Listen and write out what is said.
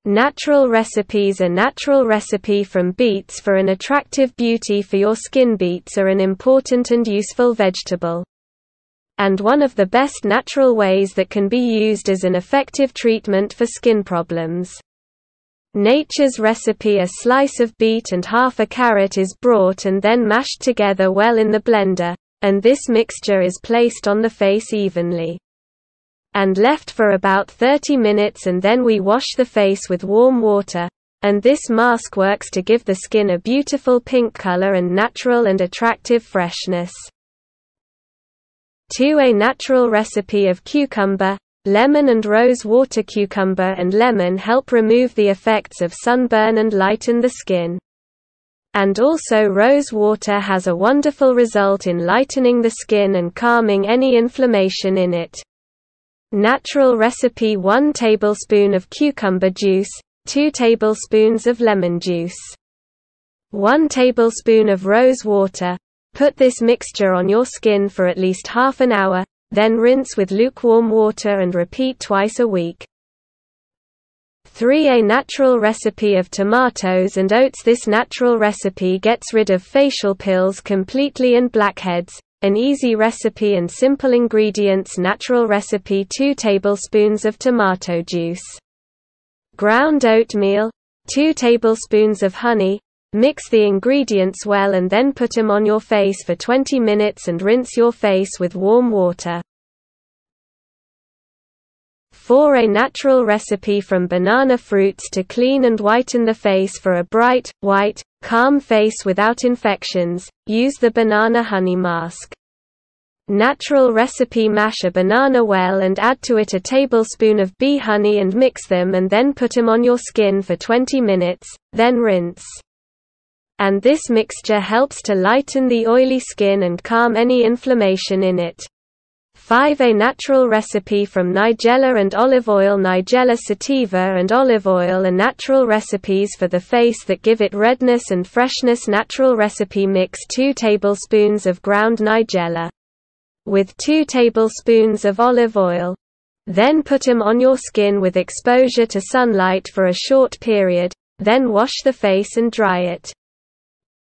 Natural recipes. A natural recipe from beets for an attractive beauty for your skin. Beets are an important and useful vegetable, and one of the best natural ways that can be used as an effective treatment for skin problems. Nature's recipe: a slice of beet and half a carrot is brought and then mashed together well in the blender, and this mixture is placed on the face evenly and left for about 30 minutes, and then we wash the face with warm water, and this mask works to give the skin a beautiful pink color and natural and attractive freshness. 2. A natural recipe of cucumber, lemon and rose water. Cucumber and lemon help remove the effects of sunburn and lighten the skin. And also rose water has a wonderful result in lightening the skin and calming any inflammation in it. Natural recipe: 1 tablespoon of cucumber juice, 2 tablespoons of lemon juice, 1 tablespoon of rose water. Put this mixture on your skin for at least half an hour, then rinse with lukewarm water and repeat twice a week. 3. A natural recipe of tomatoes and oats. This natural recipe gets rid of facial pills completely and blackheads. An easy recipe and simple ingredients. Natural recipe: 2 tablespoons of tomato juice, ground oatmeal, 2 tablespoons of honey. Mix the ingredients well and then put them on your face for 20 minutes and rinse your face with warm water. 4. A natural recipe from banana fruits to clean and whiten the face for a bright, white, calm face without infections. Use the banana honey mask. Natural recipe: mash a banana well and add to it a tablespoon of bee honey and mix them and then put them on your skin for 20 minutes, then rinse. And this mixture helps to lighten the oily skin and calm any inflammation in it. 5. A natural recipe from nigella and olive oil. Nigella sativa and olive oil are natural recipes for the face that give it redness and freshness. Natural recipe: mix 2 tablespoons of ground nigella with 2 tablespoons of olive oil. Then put them on your skin with exposure to sunlight for a short period, then wash the face and dry it.